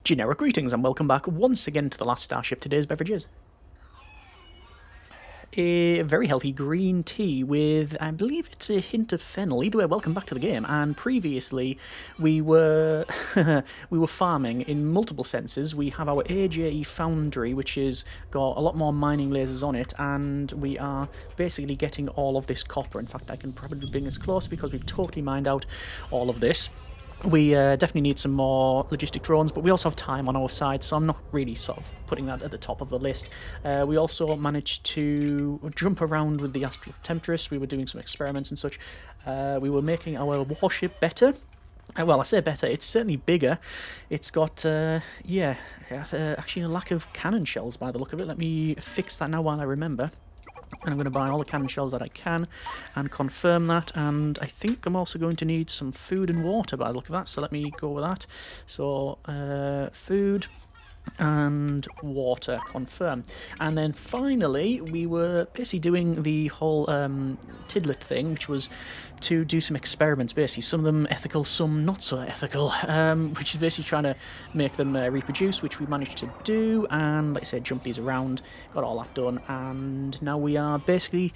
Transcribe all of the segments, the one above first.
Generic greetings and welcome back once again to the Last Starship. Today's beverage is a very healthy green tea with, I believe it's a hint of fennel. Either way, welcome back to the game. And previously, we were we were farming in multiple senses. We have our AJE foundry, which has got a lot more mining lasers on it, and we are basically getting all of this copper. In fact, I can probably bring this close because we've totally mined out all of this. We definitely need some more logistic drones, but we also have time on our side, so I'm not really sort of putting that at the top of the list. We also managed to jump around with the Astral Temptress. We were doing some experiments and such. We were making our warship better. Well, I say better, it's certainly bigger. It's got, actually a lack of cannon shells by the look of it. Let me fix that now while I remember. And I'm going to buy all the cannon shells that I can and confirm that. And I think I'm also going to need some food and water by the look of that. So let me go with that. So food and water, confirm. And then finally, we were basically doing the whole tiddlet thing, which was to do some experiments, basically. Some of them ethical, some not so ethical, which is basically trying to make them reproduce, which we managed to do. And like I said, jump these around, got all that done. And now we are basically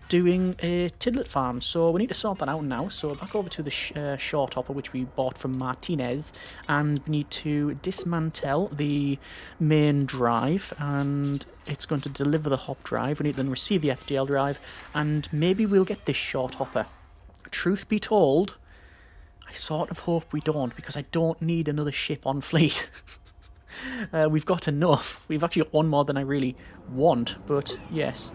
doing a tiddlet farm, so we need to sort that out now. So back over to the short hopper, which we bought from Martinez, and we need to dismantle the main drive, and it's going to deliver the hop drive. We need to then receive the FDL drive, and maybe we'll get this short hopper. Truth be told, I sort of hope we don't, because I don't need another ship on fleet. We've got enough. We've actually got one more than I really want, but yes,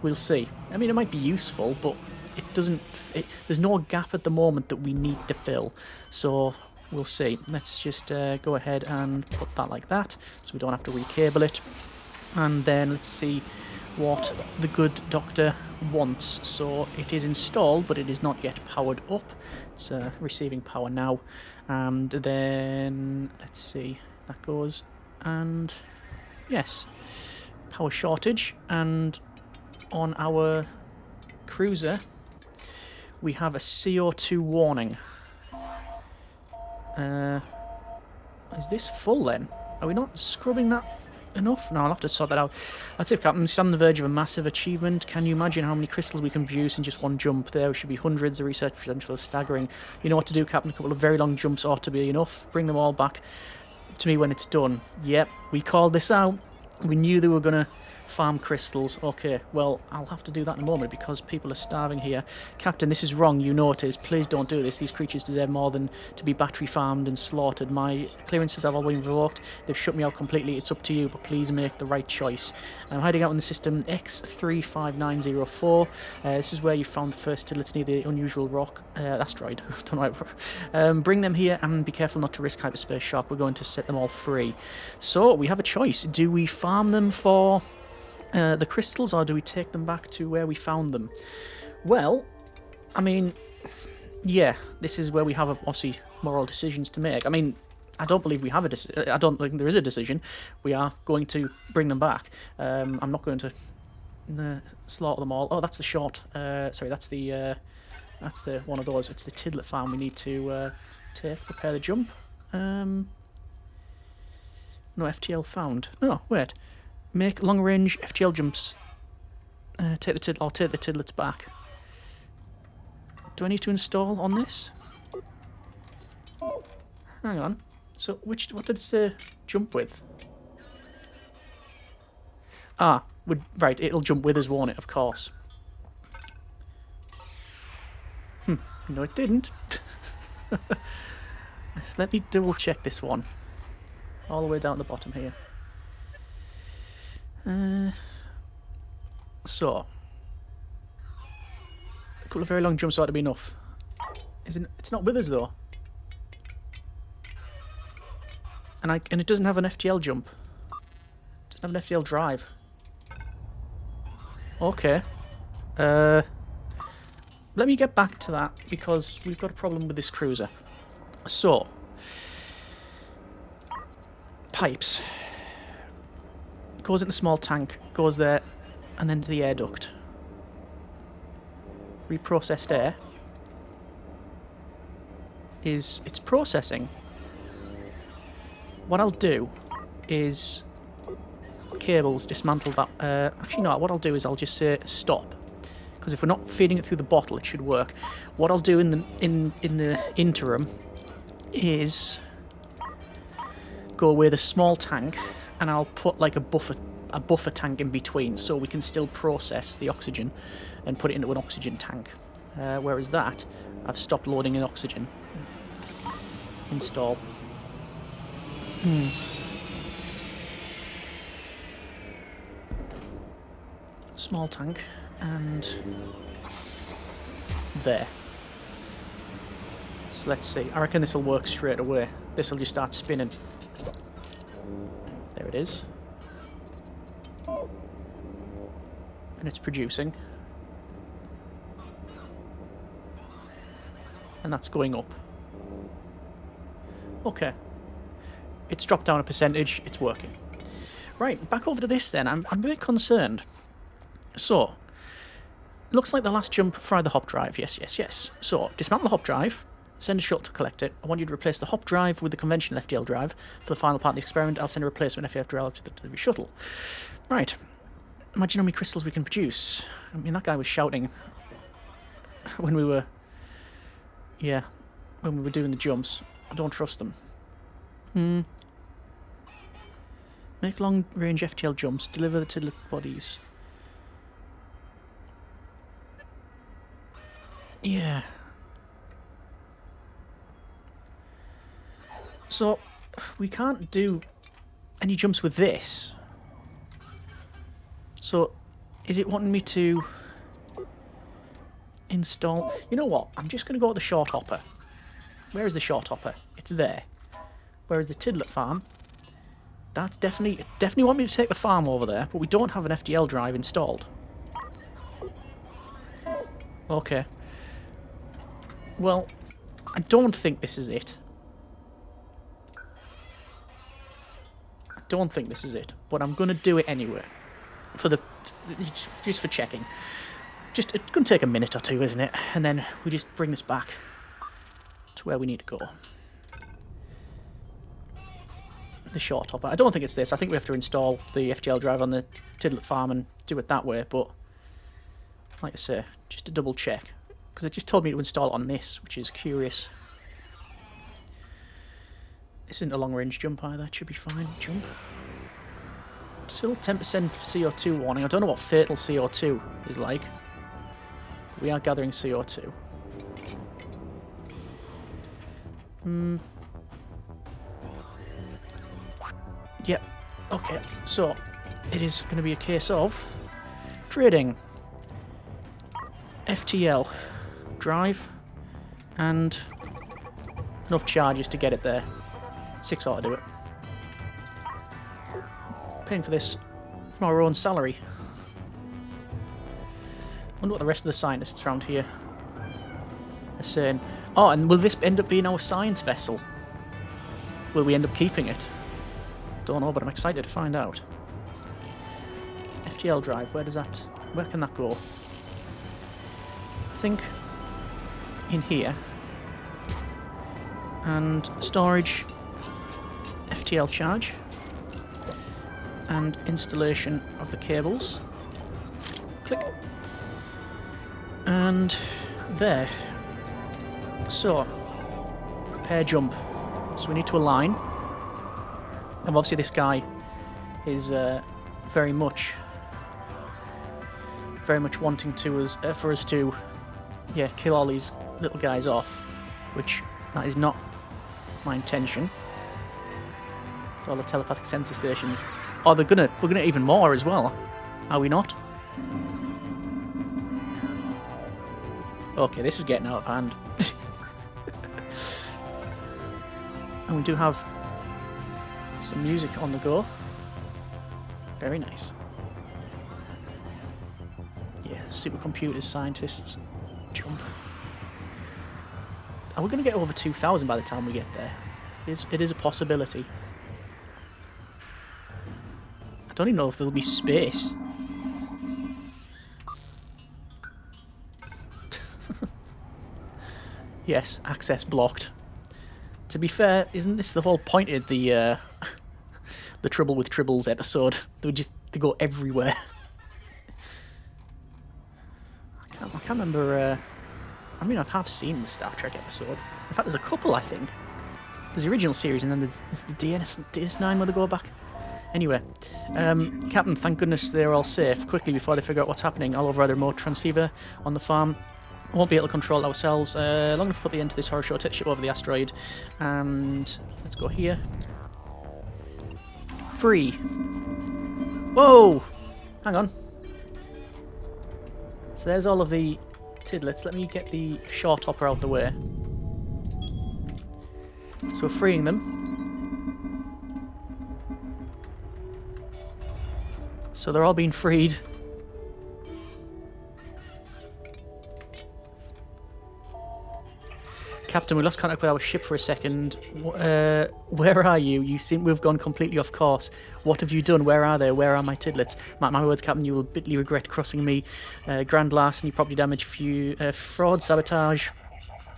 we'll see. I mean, it might be useful, but it doesn't. There's no gap at the moment that we need to fill, so we'll see. Let's just go ahead and put that like that, so we don't have to recable it. And then let's see what the good doctor wants. So it is installed, but it is not yet powered up. It's receiving power now. And then let's see. That goes, and yes, power shortage. And on our cruiser, we have a CO2 warning. Is this full then? Are we not scrubbing that enough? No, I'll have to sort that out. That's it, Captain. We stand on the verge of a massive achievement. Can you imagine how many crystals we can produce in just one jump? There should be hundreds. The research potential is staggering. You know what to do, Captain. A couple of very long jumps ought to be enough. Bring them all back to me when it's done. Yep, we called this out. We knew they were going to farm crystals. Okay, well, I'll have to do that in a moment because people are starving here. Captain, this is wrong. You know it is. Please don't do this. These creatures deserve more than to be battery farmed and slaughtered. My clearances have all been revoked. They've shut me out completely. It's up to you, but please make the right choice. I'm hiding out in the system X35904. This is where you found the first tiddlets near the unusual rock asteroid. Don't know. Bring them here and be careful not to risk hyperspace shock. We're going to set them all free. So we have a choice. Do we farm them for the crystals, or do we take them back to where we found them? Well, I mean, yeah, this is where we have obviously moral decisions to make. I mean, I don't believe we have a decision. I don't think there is a decision. We are going to bring them back. I'm not going to slaughter them all. Oh, that's the short. Sorry, that's the one of those. It's the tiddlet farm we need to prepare the jump. No FTL found. No, wait. Make long-range FTL jumps. Take the tiddlets back. Do I need to install on this? Hang on. So what did it say jump with? Ah, right. It'll jump with us, won't it? Of course. No, it didn't. Let me double check this one. All the way down the bottom here. So a couple of very long jumps ought to be enough. It's not with us though, and it doesn't have an FTL jump. It doesn't have an FTL drive. Okay. Let me get back to that because we've got a problem with this cruiser. So pipes. Goes in the small tank, goes there, and then to the air duct. Reprocessed air is it's processing. what I'll do is cables, dismantle that. Actually, no. What I'll do is I'll just say stop, because if we're not feeding it through the bottle, it should work. What I'll do in the interim is go with a small tank, and I'll put like a buffer tank in between, so we can still process the oxygen and put it into an oxygen tank. Whereas that, I've stopped loading in oxygen. Install. Small tank, and there. So let's see. I reckon this will work straight away. This will just start spinning. There it is. And it's producing. And that's going up. Okay. It's dropped down a percentage. It's working. Right, back over to this then. I'm a bit concerned. So, looks like the last jump fried the hop drive. Yes, yes, yes. So, dismantle the hop drive. Send a shuttle to collect it. I want you to replace the hop drive with the conventional FTL drive. For the final part of the experiment, I'll send a replacement FTL drive to the delivery shuttle. Right. Imagine how many crystals we can produce. I mean, that guy was shouting when we were... Yeah, when we were doing the jumps. I don't trust them. Make long-range FTL jumps. Deliver the tiddlet bodies. Yeah. So, we can't do any jumps with this. So, is it wanting me to install... You know what? I'm just going to go with the short hopper. Where is the short hopper? It's there. Where is the tiddlet farm? That's definitely... It definitely want me to take the farm over there, but we don't have an FTL drive installed. Okay. Well, I don't think this is it. I don't think this is it, but I'm going to do it anyway. Just for checking. It's going to take a minute or two, isn't it? And then we just bring this back to where we need to go. The short hopper. I don't think it's this. I think we have to install the FTL drive on the tiddlet farm and do it that way, but like I say, just to double check. Because it just told me to install it on this, which is curious. This isn't a long-range jump either. It should be fine. Jump. Still 10% CO2 warning. I don't know what fatal CO2 is like. But we are gathering CO2. Yep. Okay. So, it is going to be a case of trading FTL drive and enough charges to get it there. 6 ought to do it. Paying for this from our own salary. Wonder what the rest of the scientists around here are saying. Oh, and will this end up being our science vessel? Will we end up keeping it? Don't know, but I'm excited to find out. FTL drive, where can that go? I think in here. And storage, FTL charge, and installation of the cables. Click. And there. So, prepare jump. So we need to align. And obviously this guy is very much wanting to for us to kill all these little guys off, which that is not my intention. All the telepathic sensor stations. Oh, we're gonna even more as well, are we not? Okay, this is getting out of hand. And we do have some music on the go. Very nice. Yeah, supercomputers, scientists, jump. Are we going to get over 2,000 by the time we get there? It is a possibility. I don't even know if there'll be space. Yes, access blocked. To be fair, isn't this the whole point of the the Trouble with Tribbles episode. They go everywhere. I can't remember. I mean, I have seen the Star Trek episode. In fact, there's a couple, I think. There's the original series, and then there's the DS9 where they go back. Anyway, Captain, thank goodness they're all safe. Quickly, before they figure out what's happening, I'll override the remote transceiver on the farm. Won't be able to control it ourselves. Long enough to put the end to this horror show, take ship over the asteroid. And let's go here. Free. Whoa! Hang on. So there's all of the tiddlets. Let me get the short hopper out the way. So freeing them. So they're all being freed. Captain, we lost contact with our ship for a second. Where are you? You seem to have gone completely off course. What have you done? Where are they? Where are my tiddlets? My words, Captain, you will bitterly regret crossing me. Grand larceny, property damage, fraud, sabotage.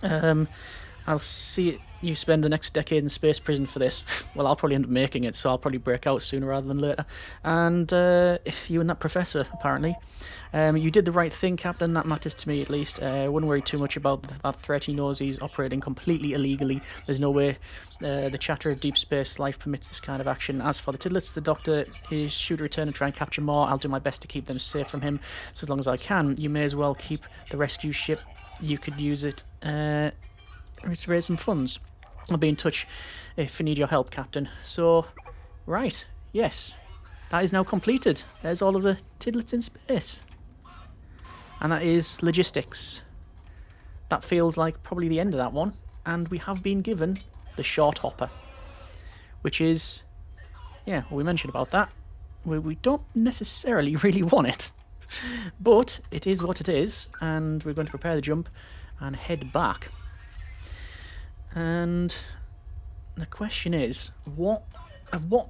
I'll see it. You spend the next decade in space prison for this. Well, I'll probably end up making it, so I'll probably break out sooner rather than later. And you and that professor, apparently. You did the right thing, Captain. That matters to me, at least. Wouldn't worry too much about that threat. He knows he's operating completely illegally. There's no way the chatter of deep space life permits this kind of action. As for the tiddlets, the Doctor is due to return and try and capture more. I'll do my best to keep them safe from him, so as long as I can. You may as well keep the rescue ship. You could use it to raise some funds. I'll be in touch if you need your help, Captain. So, right, yes. That is now completed. There's all of the tiddlets in space. And that is logistics. That feels like probably the end of that one. And we have been given the short hopper. Which is, yeah, well, we mentioned about that. We don't necessarily really want it. But it is what it is. And we're going to prepare the jump and head back. And the question is, what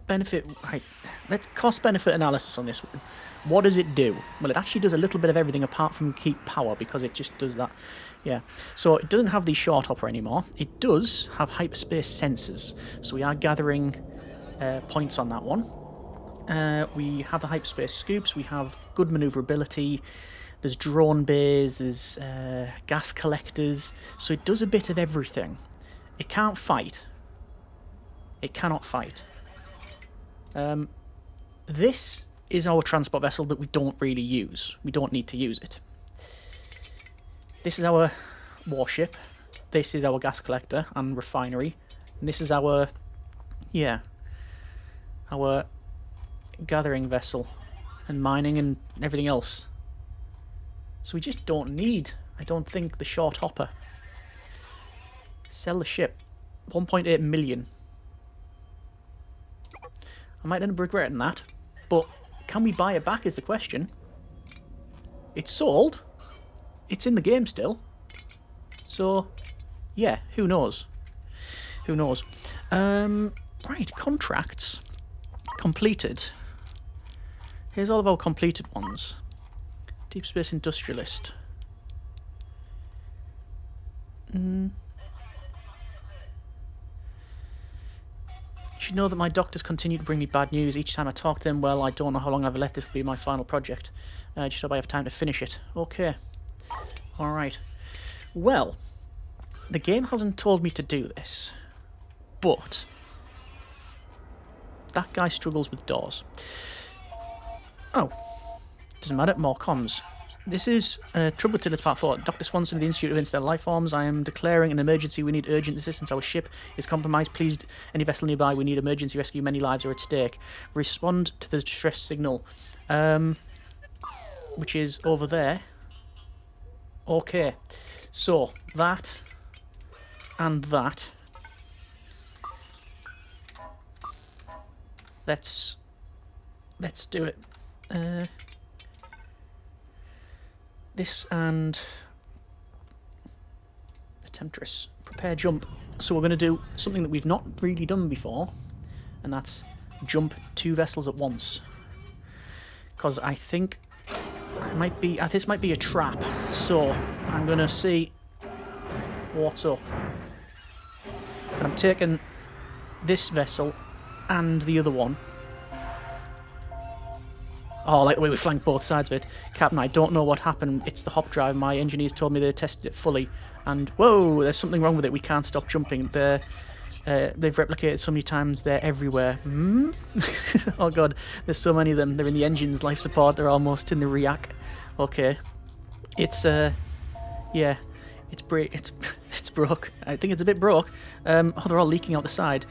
benefit... Right, let's cost-benefit analysis on this one. What does it do? Well, it actually does a little bit of everything apart from keep power, because it just does that. Yeah. So it doesn't have the short hopper anymore. It does have hyperspace sensors. So we are gathering points on that one. We have the hyperspace scoops. We have good maneuverability. There's drone bays. There's gas collectors. So it does a bit of everything. It can't fight. It cannot fight. This is our transport vessel that we don't really use. We don't need to use it. This is our warship. This is our gas collector and refinery. And this is our, yeah, our gathering vessel and mining and everything else. So we just don't need, I don't think, the short hopper. Sell the ship. 1.8 million. I might end up regretting that. But can we buy it back is the question. It's sold. It's in the game still. So, yeah, who knows? Who knows? Right, contracts. Completed. Here's all of our completed ones. Deep Space Industrialist. You should know that my doctors continue to bring me bad news. Each time I talk to them, well, I don't know how long I've left this to be my final project. Just hope I have time to finish it. Okay. Alright. Well, the game hasn't told me to do this, but that guy struggles with doors. Oh. Doesn't matter. More comms. This is Trouble with Tiddlets Part 4. Dr. Swanson of the Institute of Interstellar Life Forms. I am declaring an emergency. We need urgent assistance. Our ship is compromised. Please, any vessel nearby. We need emergency rescue. Many lives are at stake. Respond to the distress signal. Which is over there. Okay. So, that and that. Let's do it. This and the Temptress. Prepare jump. So we're going to do something that we've not really done before, and that's jump 2 vessels at once. Because I think this might be a trap. So I'm going to see what's up. And I'm taking this vessel and the other one. Oh, like the way we flanked both sides of it. Captain, I don't know what happened. It's the hop drive. My engineers told me they tested it fully. And, whoa, there's something wrong with it. We can't stop jumping. They've replicated so many times. They're everywhere. Hmm? Oh, God. There's so many of them. They're in the engines, life support. They're almost in the react. Okay. It's, yeah. It's broke. I think it's a bit broke. Oh, they're all leaking out the side.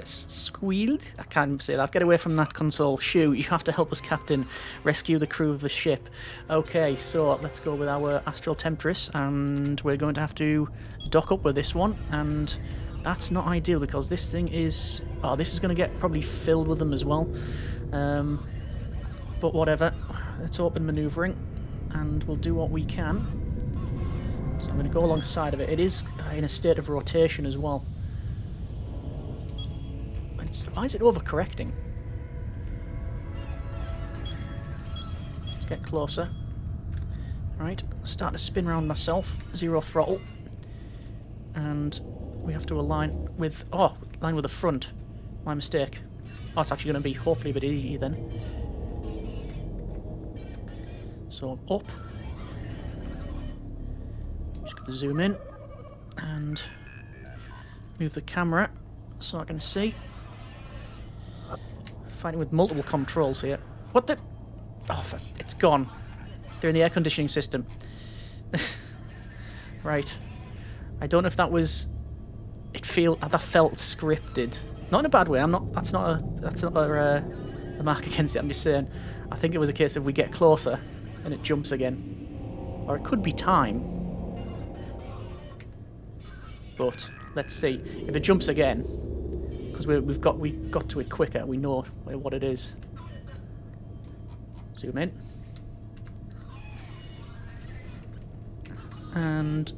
Squealed? I can't say that. Get away from that console. Shoo, you have to help us, Captain. Rescue the crew of the ship. Okay, so let's go with our Astral Temptress, and we're going to have to dock up with this one, and that's not ideal because this thing is... Oh, this is going to get probably filled with them as well. But whatever. Let's open manoeuvring, and we'll do what we can. So I'm going to go alongside of it. It is in a state of rotation as well. Why is it overcorrecting? Let's get closer. Right, start to spin around myself. 0 throttle. And we have to align with... Oh, align with the front. My mistake. Oh, it's actually going to be hopefully a bit easier then. So, up. Just going to zoom in and move the camera so I can see. Fighting with multiple controls here. What the? Oh, it's gone. They're in the air conditioning system. Right. I don't know if that was. That felt scripted. Not in a bad way. I'm not. That's not a mark against it. I'm just saying. I think it was a case of we get closer and it jumps again, or it could be time. But let's see if it jumps again, because we got to it quicker. We know what it is. Zoom in and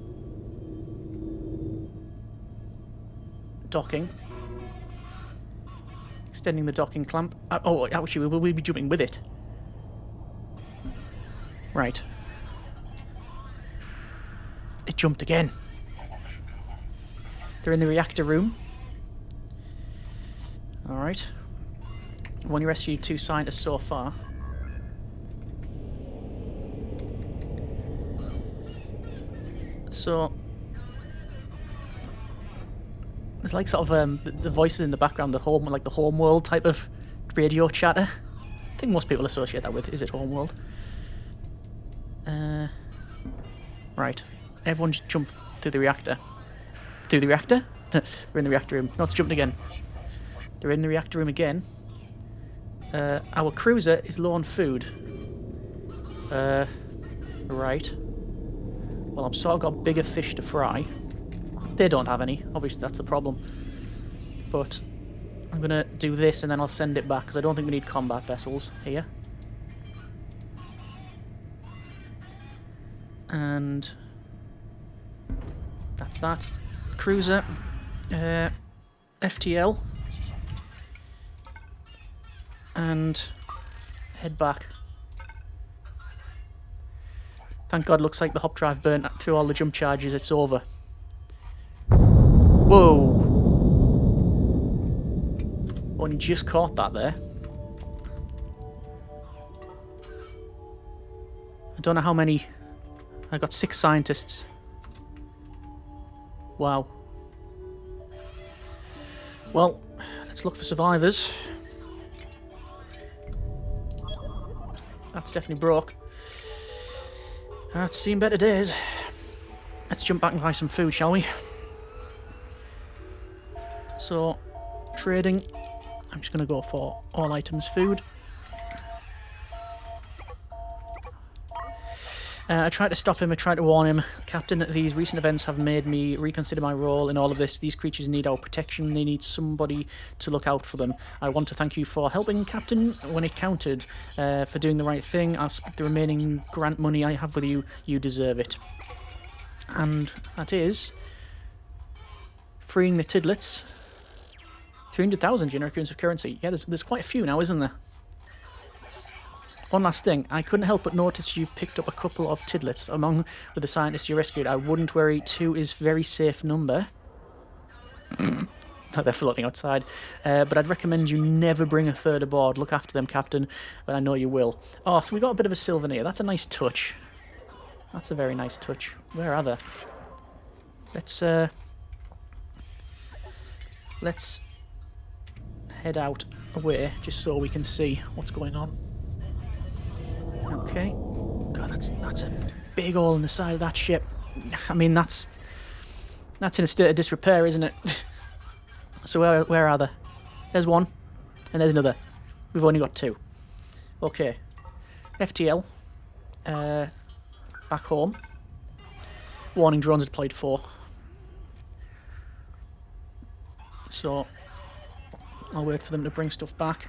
docking, extending the docking clamp. Oh, actually, we will be jumping with it. Right. It jumped again. They're in the reactor room. Alright. We've only rescued 2 scientists so far. So... It's like sort of the voices in the background, the home world type of radio chatter. I think most people associate that with, is it Homeworld? Right. Everyone just jump through the reactor. Through the reactor? They're in the reactor room. No, it's jumping again. They're in the reactor room again. Our cruiser is low on food. Right. Well, I've sort of got bigger fish to fry. They don't have any. Obviously, that's the problem. But I'm going to do this and then I'll send it back, because I don't think we need combat vessels here. And that's that. Cruiser. FTL. And head back. Thank God, looks like the hop drive burnt through all the jump charges. It's over. Whoa! Only just caught that there. I don't know how many. I got 6 scientists. Wow. Well, let's look for survivors. That's definitely broke. That's seen better days. Let's jump back and buy some food, shall we? So, trading. I'm just going to go for all items food. I tried to stop him, I tried to warn him. Captain, these recent events have made me reconsider my role in all of this. These creatures need our protection, they need somebody to look out for them. I want to thank you for helping, Captain, when it counted, for doing the right thing. I'll split the remaining grant money I have with you. You deserve it. And that is freeing the tiddlets. 300,000 generic units of currency. Yeah, there's quite a few now, isn't there? One last thing, I couldn't help but notice you've picked up a couple of tiddlets among with the scientists you rescued. I wouldn't worry, 2 is very safe number. they're floating outside. But I'd recommend you never bring a third aboard. Look after them, Captain, but I know you will. Oh, so we got a bit of a souvenir. That's a nice touch. That's a very nice touch. Where are they? Let's head out away just so we can see what's going on. Okay. God, that's a big hole in the side of that ship. I mean, that's in a state of disrepair, isn't it? So where are they? There's one, and there's another. We've only got two. Okay. FTL. Back home. Warning drones deployed 4. So I'll wait for them to bring stuff back.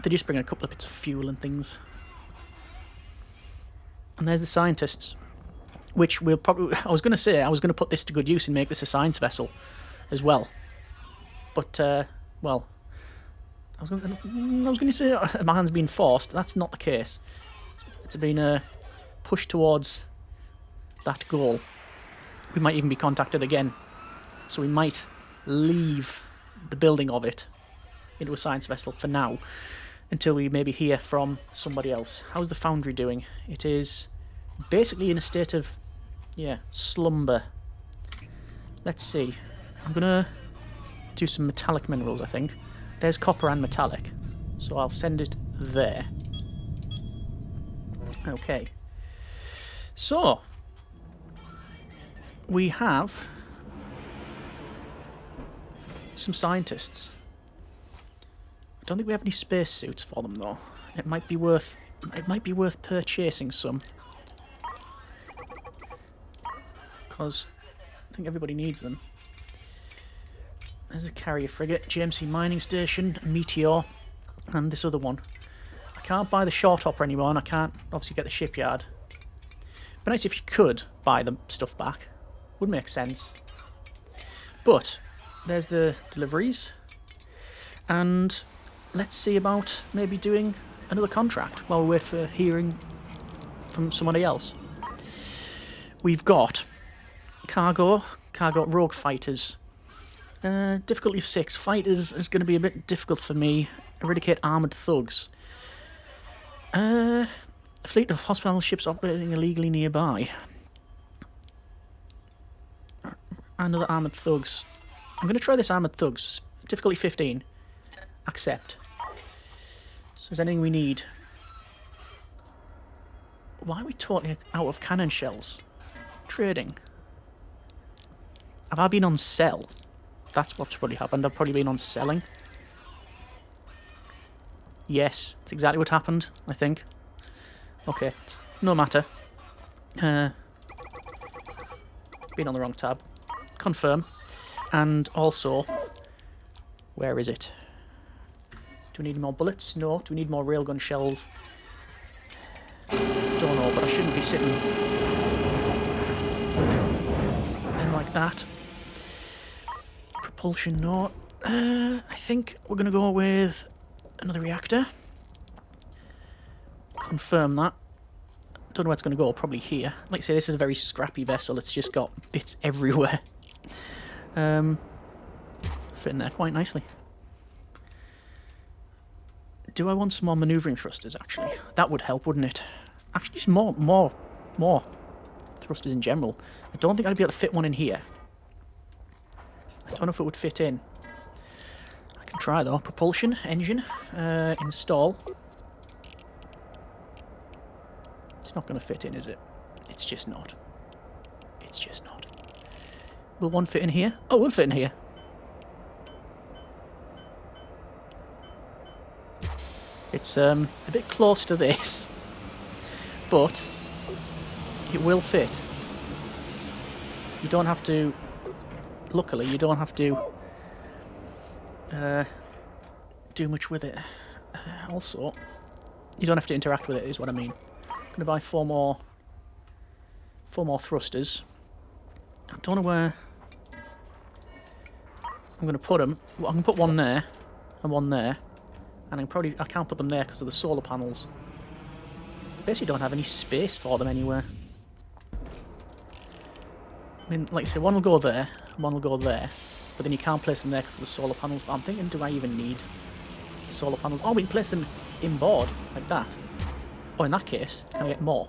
They just bring a couple of bits of fuel and things. And there's the scientists, which we'll probably... I was going to put this to good use and make this a science vessel as well. But, well, I was going to say my hand's been forced. That's not the case. It's been pushed towards that goal. We might even be contacted again. So we might leave the building of it into a science vessel for now, until we maybe hear from somebody else. How's the foundry doing? It is basically in a state of, slumber. Let's see. I'm gonna do some metallic minerals, I think. There's copper and metallic, so I'll send it there. Okay. So, we have some scientists. I don't think we have any space suits for them though. It might be worth purchasing some, because I think everybody needs them. There's a carrier frigate, GMC mining station, a meteor, and this other one. I can't buy the short hopper anymore, and I can't obviously get the shipyard. But nice if you could buy the stuff back. Would make sense. But there's the deliveries, and let's see about maybe doing another contract while we wait for hearing from somebody else. We've got cargo rogue fighters. Difficulty of 6. Fighters is going to be a bit difficult for me. Eradicate armoured thugs. A fleet of hostile ships operating illegally nearby. Another armoured thugs. I'm going to try this armoured thugs. Difficulty 15. Accept. So is there anything we need? Why are we totally out of cannon shells? Trading. Have I been on sell? That's what's probably happened. I've probably been on selling. Yes, that's exactly what happened, I think. Okay, no matter. Been on the wrong tab. Confirm. And also, where is it? Do we need more bullets? No. Do we need more railgun shells? Don't know, but I shouldn't be sitting then like that. Propulsion, no. I think we're going to go with another reactor. Confirm that. Don't know where it's going to go, probably here. Like I say, this is a very scrappy vessel, it's just got bits everywhere. Fit in there quite nicely. Do I want some more manoeuvring thrusters, actually? That would help, wouldn't it? Actually, some more thrusters in general. I don't think I'd be able to fit one in here. I don't know if it would fit in. I can try though. Propulsion, engine, install. It's not going to fit in, is it? It's just not. It's just not. Will one fit in here? Oh, it will fit in here. It's a bit close to this, but it will fit. You don't have to... Luckily, you don't have to do much with it. Also, you don't have to interact with it, is what I mean. I'm going to buy four more thrusters. I don't know where I'm going to put them. Well, I can put one there and one there, and I can't put them there because of the solar panels. Basically, don't have any space for them anywhere. I mean, like I say, one will go there, and one will go there. but then you can't place them there because of the solar panels. But I'm thinking, do I even need solar panels? Oh, we can place them inboard, like that. Oh, in that case, can I get more?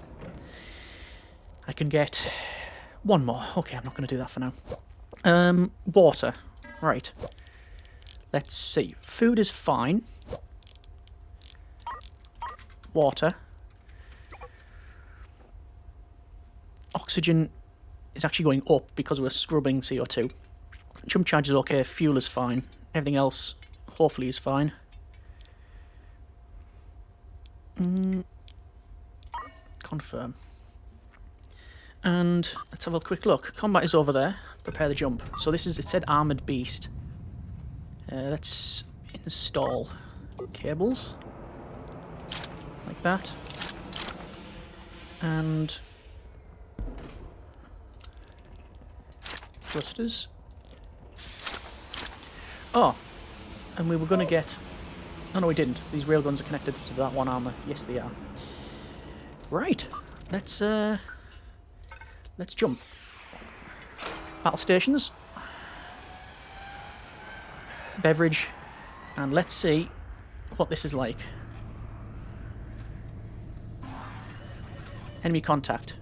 I can get one more. Okay, I'm not going to do that for now. Water. Right. Let's see. Food is fine. Water. Oxygen is actually going up because we're scrubbing CO2. Jump charge is okay. Fuel is fine. Everything else, hopefully, is fine. Confirm. And let's have a quick look. Combat is over there. Prepare the jump. So this is, it said armoured beast. Let's install cables. Like that. And thrusters. Oh, and we were going to get... Oh no, we didn't. These railguns are connected to that one armour. Yes, they are. Right. Let's jump. Battle stations. Beverage. And let's see what this is like. Enemy contact.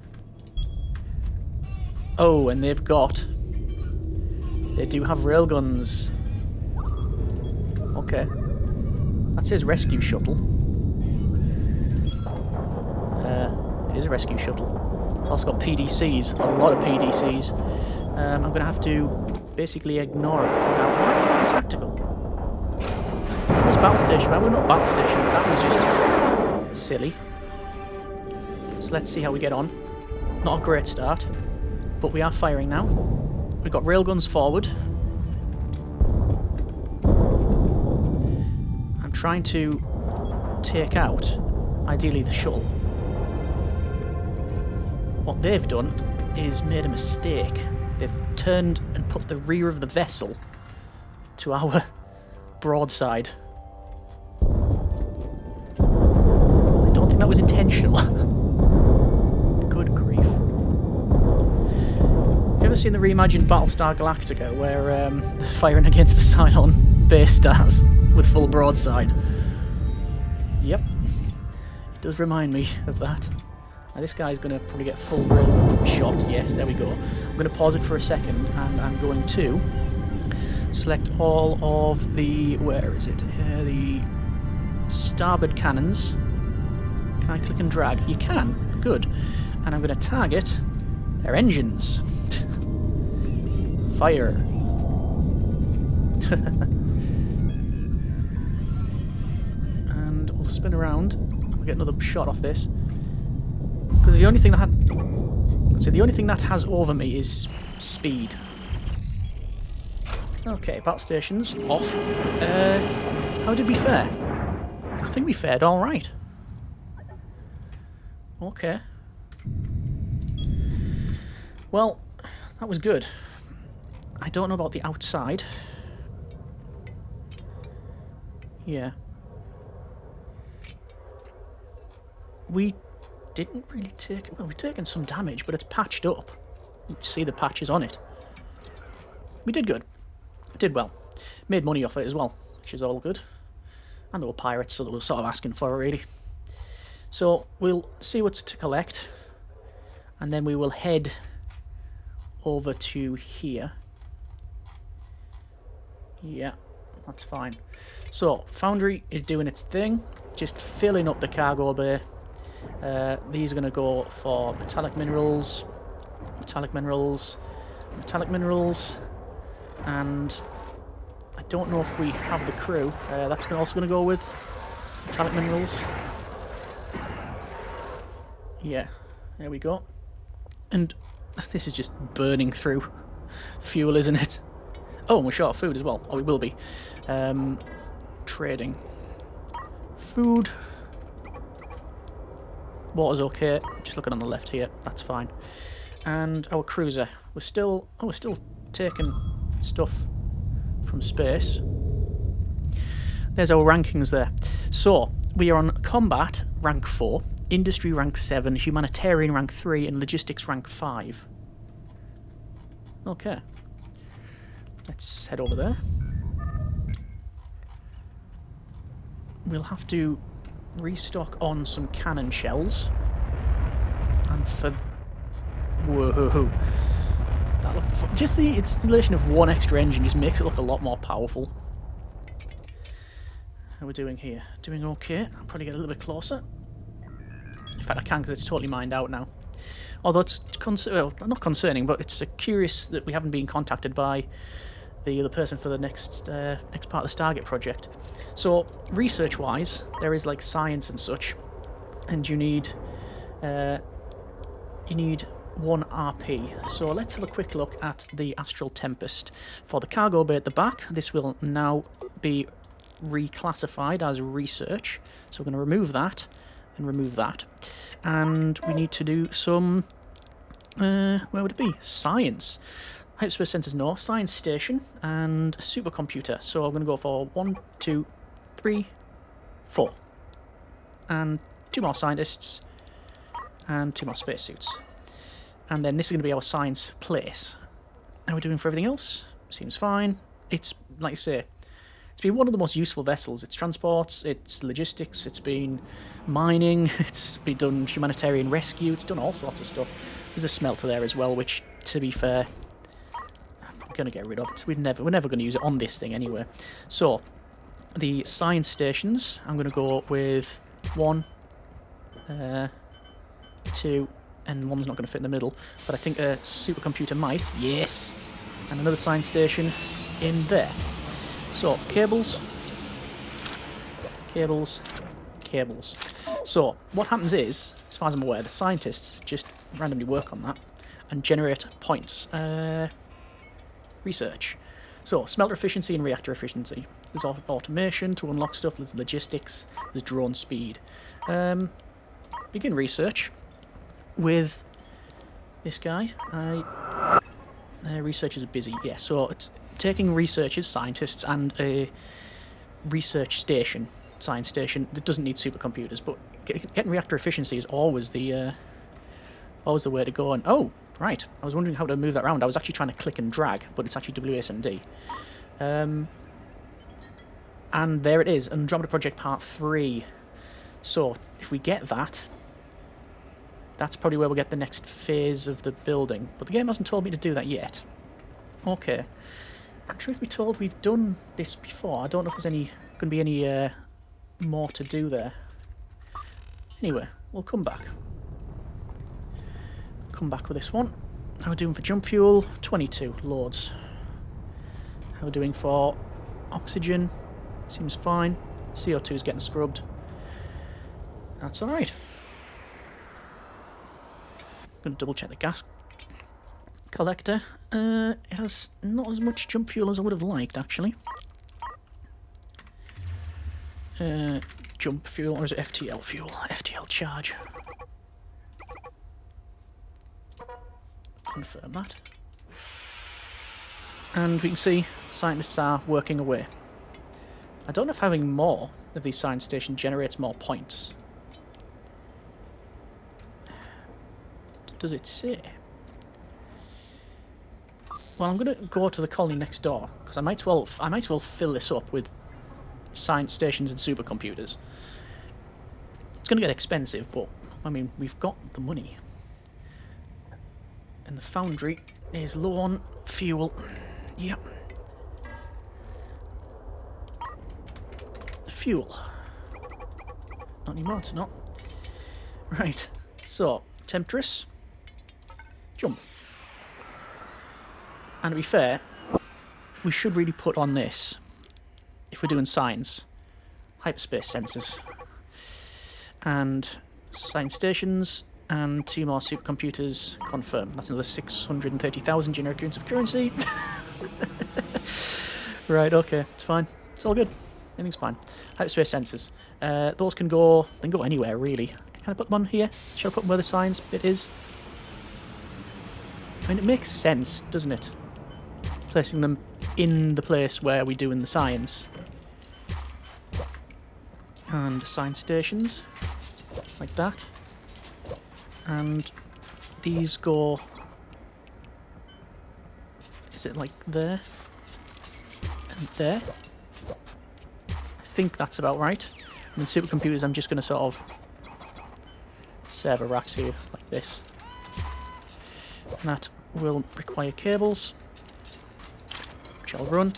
Oh, and they've got... They do have railguns. Okay. That says rescue shuttle. It is a rescue shuttle. It's also got PDCs. A lot of PDCs. I'm going to have to basically ignore it. Now, tactical. That was battle station. Well, we're not battle station. That was just silly. So let's see how we get on. Not a great start, but we are firing now. We've got railguns forward. I'm trying to take out, ideally, the shuttle. What they've done is made a mistake. They've turned and put the rear of the vessel to our broadside. I don't think that was intentional. Good grief. Have you ever seen the reimagined Battlestar Galactica where they're firing against the Cylon base stars with full broadside? Yep. It does remind me of that. Now this guy's going to probably get full grill shot. Yes, there we go. I'm going to pause it for a second and I'm going to select all of the... Where is it? The starboard cannons. Can I click and drag? You can. Good. And I'm going to target their engines. Fire. And we'll spin around. We'll get another shot off this. Because the only thing that has over me is speed. Okay, battle stations off. How did we fare? I think we fared all right. Okay. Well, that was good. I don't know about the outside. Yeah. We didn't really take... Well, we've taken some damage, but it's patched up. You see the patches on it. We did good. We did well. Made money off it as well, which is all good. And there were pirates, so they were sort of asking for it, really. So, we'll see what's to collect. And then we will head over to here. Yeah, that's fine. So, Foundry is doing its thing. Just filling up the cargo bay. These are going to go for metallic minerals, metallic minerals, metallic minerals, and I don't know if we have the crew. That's also going to go with metallic minerals. Yeah, there we go. And this is just burning through fuel, isn't it? Oh, and we're short of food as well. Oh, we will be. Trading. Food. Water's okay. Just looking on the left here. That's fine. And our cruiser. We're still taking stuff from space. There's our rankings there. So, we are on combat rank 4, industry rank 7, humanitarian rank 3, and logistics rank 5. Okay. Let's head over there. We'll have to restock on some cannon shells. And for... Whoa. That looked fun. Just the installation of one extra engine just makes it look a lot more powerful. How are we doing here? Doing okay. I'll probably get a little bit closer. In fact, I can because it's totally mined out now. Although it's well, not concerning, but it's curious that we haven't been contacted by the other person for the next part of the Stargate project. So, research-wise, there is like science and such, and you need 1 RP. So let's have a quick look at the Astral Tempest. For the cargo bay at the back, this will now be reclassified as research. So we're going to remove that and remove that. And we need to do some... where would it be? Science. Hyperspace Centers North, Science Station, and a supercomputer. So I'm going to go for 1, 2, 3, 4. And 2 more scientists, and 2 more spacesuits. And then this is going to be our science place. How are we doing for everything else? Seems fine. It's, like I say, it's been one of the most useful vessels. It's transports, it's logistics, it's been mining, it's been done humanitarian rescue, it's done all sorts of stuff. There's a smelter there as well, which, to be fair, I'm going to get rid of it. We're never going to use it on this thing anyway. So, the science stations, I'm going to go with 1, 2, and one's not going to fit in the middle, but I think a supercomputer might. Yes! And another science station in there. So, cables, cables, cables. So, what happens is, as far as I'm aware, the scientists just randomly work on that and generate points. Research. So, smelter efficiency and reactor efficiency. There's automation to unlock stuff, there's logistics, there's drone speed. Begin research with this guy. Researchers are busy, yeah, so it's taking researchers, scientists, and a research station, science station, that doesn't need supercomputers, but getting reactor efficiency is always the way to go. And oh, right, I was wondering how to move that around. I was actually trying to click and drag, but it's actually WASD. And there it is, Andromeda Project Part 3. So, if we get that, that's probably where we'll get the next phase of the building. But the game hasn't told me to do that yet. Okay. And truth be told, we've done this before. I don't know if there's going to be any more to do there. Anyway, we'll come back. Come back with this one. How are we doing for jump fuel? 22 loads. How are we doing for oxygen? Seems fine. CO2 is getting scrubbed. That's alright. Going to double check the gas collector. It has not as much jump fuel as I would have liked, actually. Jump fuel, or is it FTL fuel? FTL charge. Confirm that. And we can see scientists are working away. I don't know if having more of these science stations generates more points. Does it say? Well, I'm going to go to the colony next door because I might as well fill this up with science stations and supercomputers. It's going to get expensive, but I mean we've got the money, and the foundry is low on fuel. Yep. Fuel. Not anymore. It's not. Right. So temptress. Jump. And to be fair, we should really put on this, if we're doing science, hyperspace sensors, and science stations, and 2 more supercomputers. Confirm. That's another 630,000 generic units of currency. Right, okay, it's fine. It's all good. Everything's fine. Hyperspace sensors. Those can go anywhere, really. Can I put them on here? Shall I put them where the science bit is? I mean, it makes sense, doesn't it? Placing them in the place where we do in the science. And science stations, like that. And these go... Is it like there? there. I think that's about right. And then supercomputers, I'm just going to sort of server racks here like this. And that will require cables, which I'll run.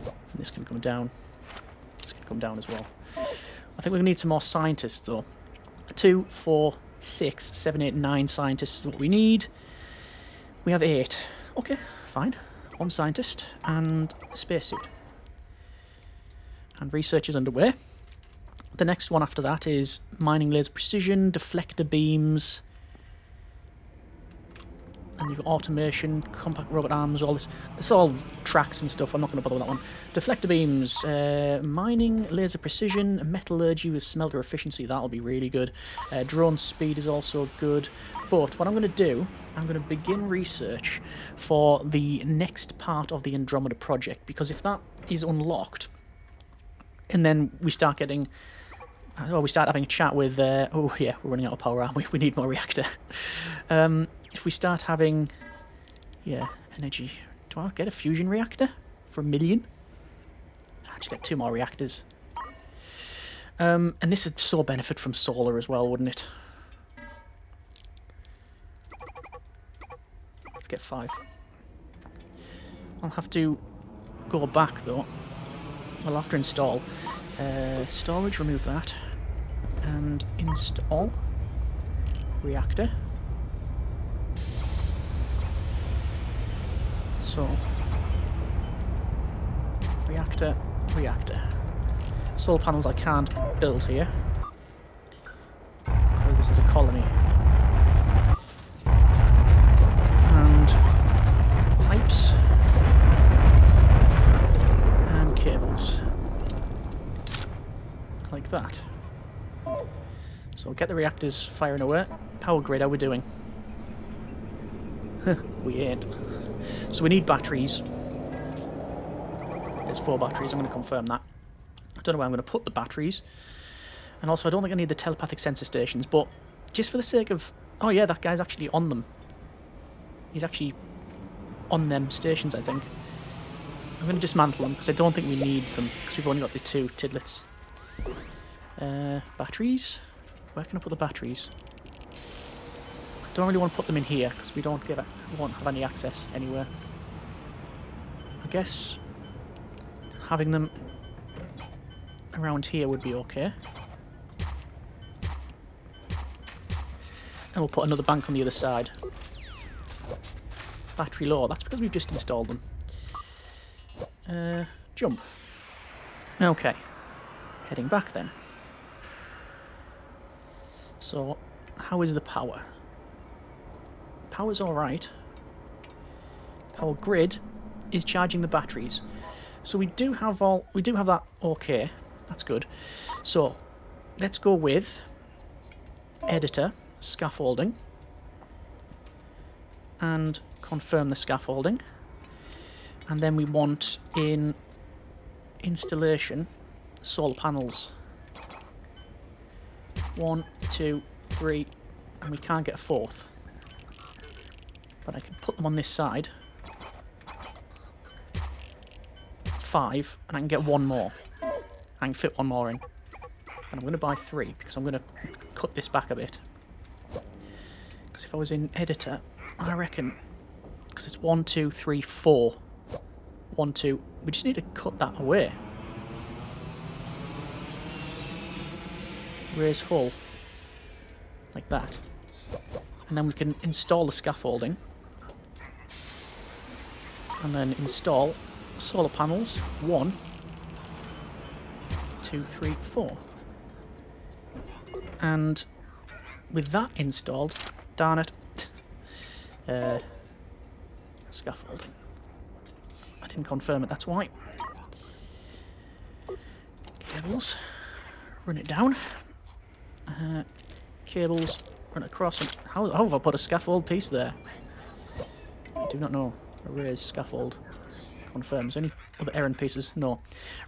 And this can come down. This can come down as well. I think we're going to need some more scientists though. 2, 4, 6, 7, 8, 9 scientists is what we need. We have 8. Okay, fine. 1 scientist and a spacesuit. And research is underway. The next one after that is mining laser precision, deflector beams, and you've got automation, compact robot arms, all this. It's all tracks and stuff. I'm not going to bother with that one. Deflector beams, mining laser precision, metallurgy with smelter efficiency. That'll be really good. Drone speed is also good. But what I'm going to do, I'm going to begin research for the next part of the Andromeda project, because if that is unlocked, and then we start getting... well, we start having a chat with... oh, yeah, we're running out of power, aren't we? We need more reactor. If we start having... yeah, energy... do I get a fusion reactor for 1 million? I just get 2 more reactors. And this would so benefit from solar as well, wouldn't it? Let's get 5. I'll have to go back, though. I'll have to install... storage, remove that. And install reactor. So, reactor, reactor. Solar panels I can't build here because this is a colony. And pipes and cables. Like that. So get the reactors firing away. Power grid, how we doing? We ain't. So we need batteries. There's 4 batteries, I'm going to confirm that. I don't know where I'm going to put the batteries. And also I don't think I need the telepathic sensor stations, but just for the sake of... oh yeah, that guy's actually on them. He's actually on them stations, I think. I'm going to dismantle them, because I don't think we need them, because we've only got the 2 tiddlets. Batteries? Where can I put the batteries? I don't really want to put them in here because we won't have any access anywhere. I guess having them around here would be okay. And we'll put another bank on the other side. Battery low, that's because we've just installed them. Jump. Okay. Heading back then. So, how is the power? Power's alright. Power grid is charging the batteries. So we do have that okay. That's good. So, let's go with editor, scaffolding, and confirm the scaffolding. And then we want in installation solar panels. 1, 2, 3, and we can't get a 4th. But I can put them on this side. 5, and I can get 1 more. I can fit 1 more in. And I'm going to buy 3, because I'm going to cut this back a bit. Because if I was in editor, I reckon, because it's 1, 2, 3, 4. 1, 2, we just need to cut that away. Raise hull. Like that. And then we can install the scaffolding. And then install solar panels. 1, 2, 3, 4. And with that installed, darn it, scaffolding. I didn't confirm it, that's why. Cables, run it down. Cables, run it across. And how have I put a scaffold piece there? I do not know. Erase scaffold. Confirm. Is there any other errand pieces? No.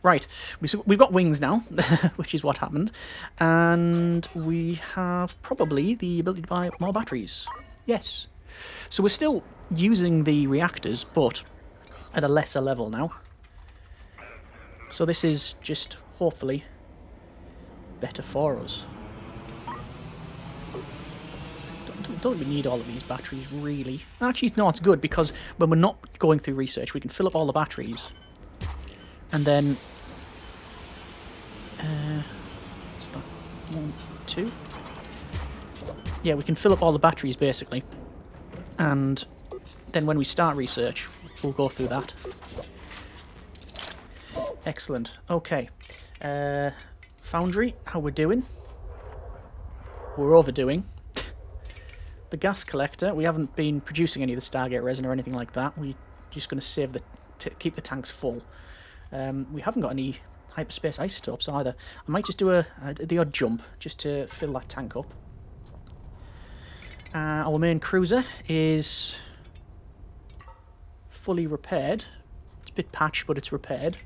Right. We've got wings now, which is what happened. And we have probably the ability to buy more batteries. Yes. So we're still using the reactors, but at a lesser level now. So this is just, hopefully, better for us. Don't we need all of these batteries, really? Actually, no, it's good, because when we're not going through research, we can fill up all the batteries. And then... what's that? 1, 2? Yeah, we can fill up all the batteries, basically. And then when we start research, we'll go through that. Excellent. Okay. Foundry, how we're doing? We're overdoing. The gas collector, we haven't been producing any of the Stargate resin or anything like that. We're just going to save keep the tanks full. We haven't got any hyperspace isotopes either. I might just do the odd jump just to fill that tank up. Our main cruiser is fully repaired. It's a bit patched, but it's repaired.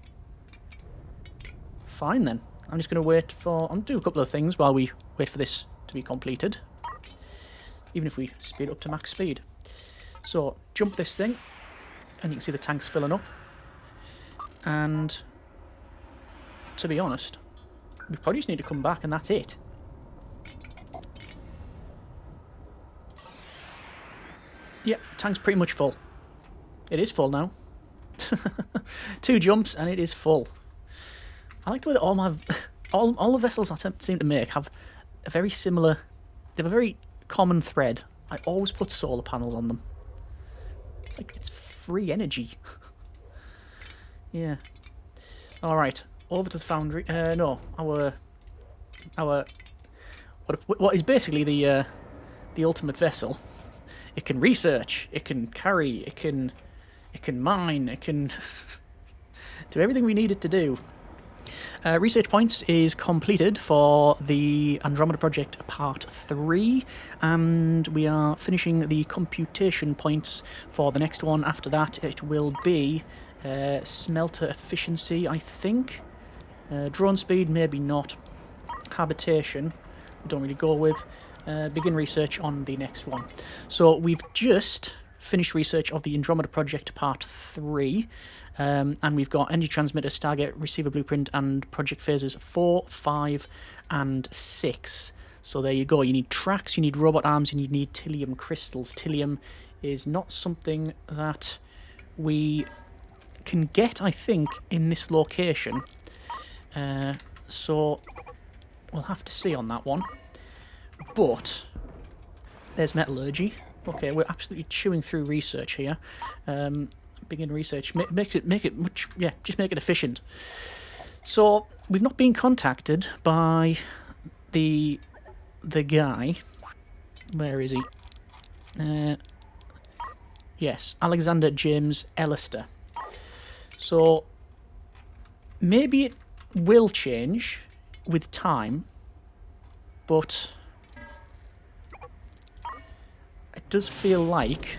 Fine then. I'm just going to wait for... I'll do a couple of things while we wait for this to be completed. Even if we speed up to max speed. So, jump this thing, and you can see the tanks filling up. And, to be honest, we probably just need to come back and that's it. Yeah, tank's pretty much full. It is full now. 2 jumps and it is full. I like the way that all the vessels I seem to make have a very similar... They have a very common thread. I always put solar panels on them. It's like it's free energy. Yeah. Alright, over to the foundry. No, what is basically the ultimate vessel. It can research, it can carry, it can mine, it can do everything we need it to do. Research points is completed for the Andromeda project part 3, and we are finishing the computation points for the next one. After that it will be smelter efficiency, I think. Drone speed, maybe not. Habitation, we don't really go with. Begin research on the next one. So we've just finished research of the Andromeda project part 3. And we've got energy transmitter, Stargate receiver blueprint, and project phases 4, 5, and 6. So there you go. You need tracks, you need robot arms, and you need Tillium crystals. Tillium is not something that we can get, I think, in this location. So we'll have to see on that one. But there's metallurgy. Okay, we're absolutely chewing through research here. Begin research. Make it much. Yeah, just make it efficient. So we've not been contacted by the guy. Where is he? Yes, Alexander James Ellister. So maybe it will change with time, but it does feel like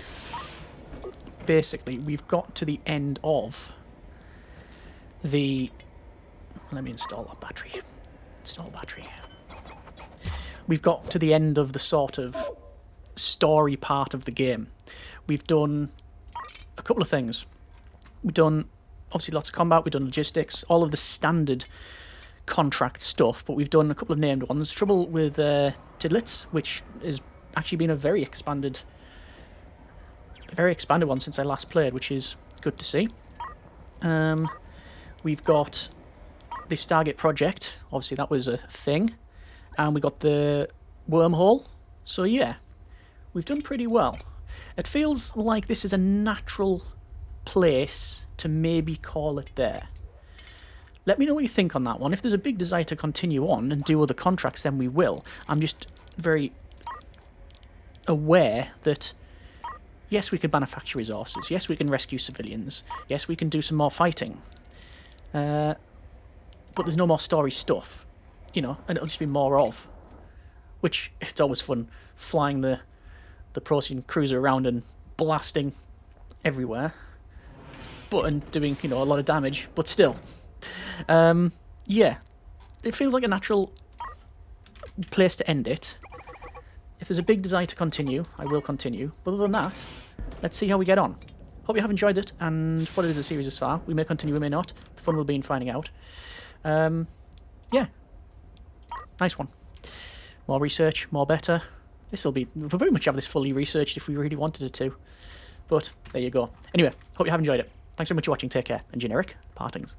basically we've got to the end of the... Let me install that battery. Install battery. We've got to the end of the sort of story part of the game. We've done a couple of things. We've done obviously lots of combat, we've done logistics, all of the standard contract stuff, but we've done a couple of named ones. Trouble with tiddlets, which has actually been a very expanded one since I last played, which is good to see. We've got the Stargate project, obviously that was a thing, and we got the wormhole. So yeah, we've done pretty well. It feels like this is a natural place to maybe call it there. Let me know what you think on that one. If there's a big desire to continue on and do other contracts, then we will. I'm just very aware that yes, we can manufacture resources. Yes, we can rescue civilians. Yes, we can do some more fighting. But there's no more story stuff, you know, and it'll just be more of. Which, it's always fun flying the Procyon cruiser around and blasting everywhere. And doing, you know, a lot of damage, but still. Yeah. It feels like a natural place to end it. If there's a big desire to continue, I will continue. But other than that, let's see how we get on. Hope you have enjoyed it, and what it is a series thus far. We may continue, we may not. The fun will be in finding out. Yeah. Nice one. More research, more better. We'll pretty much have this fully researched if we really wanted it to. But there you go. Anyway, hope you have enjoyed it. Thanks very much for watching. Take care. And generic partings.